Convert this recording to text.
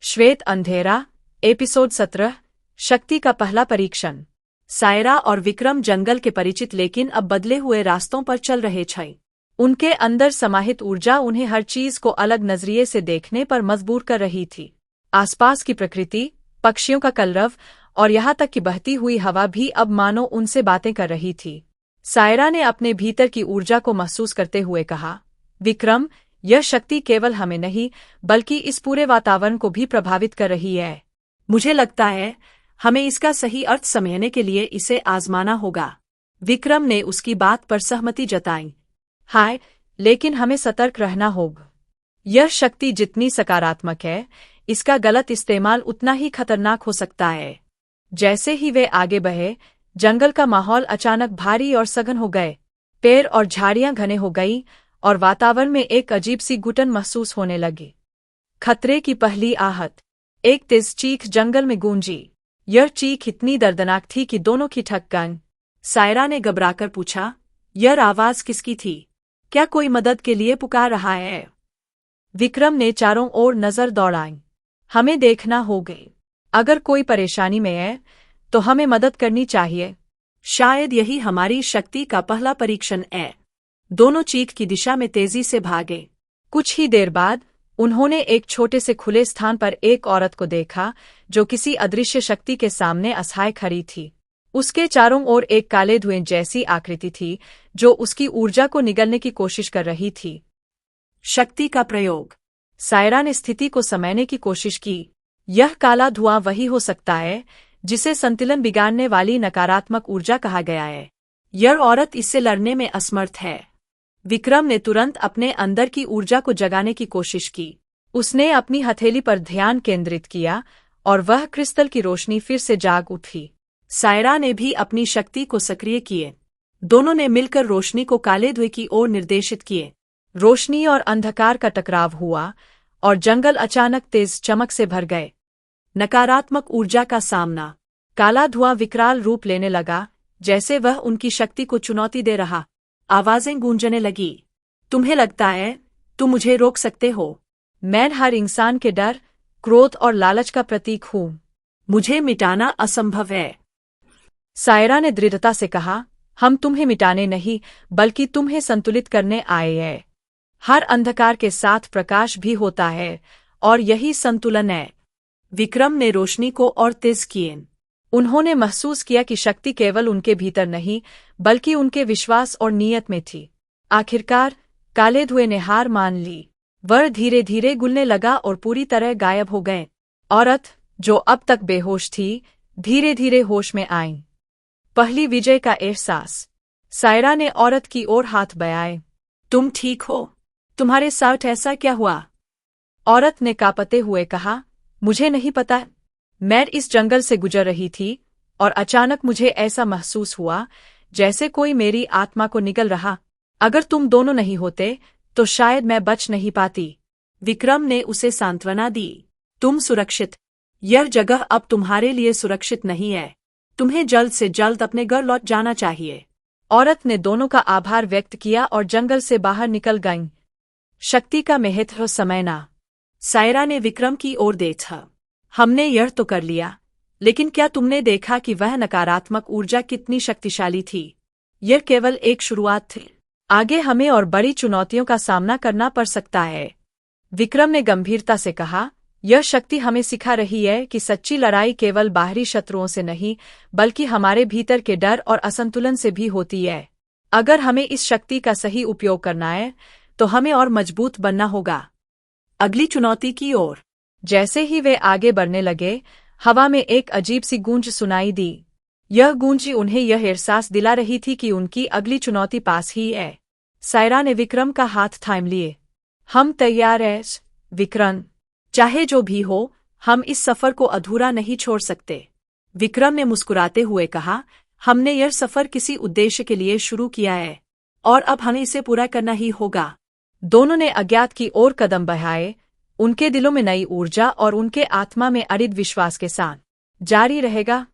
श्वेत अंधेरा, एपिसोड 17। शक्ति का पहला परीक्षण। सायरा और विक्रम जंगल के परिचित लेकिन अब बदले हुए रास्तों पर चल रहे थे। उनके अंदर समाहित ऊर्जा उन्हें हर चीज को अलग नजरिए से देखने पर मजबूर कर रही थी। आसपास की प्रकृति, पक्षियों का कलरव और यहाँ तक कि बहती हुई हवा भी अब मानो उनसे बातें कर रही थी। सायरा ने अपने भीतर की ऊर्जा को महसूस करते हुए कहा, विक्रम, यह शक्ति केवल हमें नहीं बल्कि इस पूरे वातावरण को भी प्रभावित कर रही है। मुझे लगता है हमें इसका सही अर्थ समझने के लिए इसे आजमाना होगा। विक्रम ने उसकी बात पर सहमति जताई। हाय, लेकिन हमें सतर्क रहना होगा। यह शक्ति जितनी सकारात्मक है, इसका गलत इस्तेमाल उतना ही खतरनाक हो सकता है। जैसे ही वे आगे बढ़े, जंगल का माहौल अचानक भारी और सघन हो गए। पेड़ और झाड़ियां घने हो गई और वातावरण में एक अजीब सी घुटन महसूस होने लगी। खतरे की पहली आहट। एक तेज चीख जंगल में गूंजी। यह चीख इतनी दर्दनाक थी कि दोनों की ठक गई। सायरा ने घबराकर पूछा, यह आवाज किसकी थी? क्या कोई मदद के लिए पुकार रहा है? विक्रम ने चारों ओर नजर दौड़ाई। हमें देखना होगा। अगर कोई परेशानी में है तो हमें मदद करनी चाहिए। शायद यही हमारी शक्ति का पहला परीक्षण है। दोनों चीख की दिशा में तेजी से भागे। कुछ ही देर बाद उन्होंने एक छोटे से खुले स्थान पर एक औरत को देखा जो किसी अदृश्य शक्ति के सामने असहाय खड़ी थी। उसके चारों ओर एक काले धुएं जैसी आकृति थी जो उसकी ऊर्जा को निगलने की कोशिश कर रही थी। शक्ति का प्रयोग। सायरा ने स्थिति को समझने की कोशिश की। यह काला धुआं वही हो सकता है जिसे संतुलन बिगाड़ने वाली नकारात्मक ऊर्जा कहा गया है। यह औरत इससे लड़ने में असमर्थ है। विक्रम ने तुरंत अपने अंदर की ऊर्जा को जगाने की कोशिश की। उसने अपनी हथेली पर ध्यान केंद्रित किया और वह क्रिस्टल की रोशनी फिर से जाग उठी। सायरा ने भी अपनी शक्ति को सक्रिय किए। दोनों ने मिलकर रोशनी को काले धुएं की ओर निर्देशित किए। रोशनी और अंधकार का टकराव हुआ और जंगल अचानक तेज चमक से भर गए। नकारात्मक ऊर्जा का सामना। काला धुआं विकराल रूप लेने लगा, जैसे वह उनकी शक्ति को चुनौती दे रहा। आवाजें गूंजने लगी। तुम्हें लगता है तुम मुझे रोक सकते हो? मैं हर इंसान के डर, क्रोध और लालच का प्रतीक हूं। मुझे मिटाना असंभव है। सायरा ने दृढ़ता से कहा, हम तुम्हें मिटाने नहीं बल्कि तुम्हें संतुलित करने आए हैं। हर अंधकार के साथ प्रकाश भी होता है और यही संतुलन है। विक्रम ने रोशनी को और तेज किए। उन्होंने महसूस किया कि शक्ति केवल उनके भीतर नहीं बल्कि उनके विश्वास और नीयत में थी। आखिरकार काले धुएं ने हार मान ली। वह धीरे धीरे गुलने लगा और पूरी तरह गायब हो गए। औरत, जो अब तक बेहोश थी, धीरे धीरे होश में आई। पहली विजय का एहसास। सायरा ने औरत की ओर हाथ बढ़ाए। तुम ठीक हो? तुम्हारे साथ ऐसा क्या हुआ? औरत ने कांपते हुए कहा, मुझे नहीं पता। मैं इस जंगल से गुजर रही थी और अचानक मुझे ऐसा महसूस हुआ जैसे कोई मेरी आत्मा को निगल रहा। अगर तुम दोनों नहीं होते तो शायद मैं बच नहीं पाती। विक्रम ने उसे सांत्वना दी। तुम सुरक्षित। यह जगह अब तुम्हारे लिए सुरक्षित नहीं है। तुम्हें जल्द से जल्द अपने घर लौट जाना चाहिए। औरत ने दोनों का आभार व्यक्त किया और जंगल से बाहर निकल गई। शक्ति का महत्व समझना। सायरा ने विक्रम की ओर देखा। हमने यह तो कर लिया, लेकिन क्या तुमने देखा कि वह नकारात्मक ऊर्जा कितनी शक्तिशाली थी? यह केवल एक शुरुआत थी। आगे हमें और बड़ी चुनौतियों का सामना करना पड़ सकता है। विक्रम ने गंभीरता से कहा, यह शक्ति हमें सिखा रही है कि सच्ची लड़ाई केवल बाहरी शत्रुओं से नहीं बल्कि हमारे भीतर के डर और असंतुलन से भी होती है। अगर हमें इस शक्ति का सही उपयोग करना है तो हमें और मजबूत बनना होगा। अगली चुनौती की ओर। जैसे ही वे आगे बढ़ने लगे, हवा में एक अजीब सी गूंज सुनाई दी। यह गूंज उन्हें यह एहसास दिला रही थी कि उनकी अगली चुनौती पास ही है। सायरा ने विक्रम का हाथ थाम लिए। हम तैयार हैं, विक्रम। चाहे जो भी हो, हम इस सफर को अधूरा नहीं छोड़ सकते। विक्रम ने मुस्कुराते हुए कहा, हमने यह सफर किसी उद्देश्य के लिए शुरू किया है और अब हमें इसे पूरा करना ही होगा। दोनों ने अज्ञात की ओर कदम बढ़ाए। उनके दिलों में नई ऊर्जा और उनके आत्मा में अडिग विश्वास के साथ। जारी रहेगा।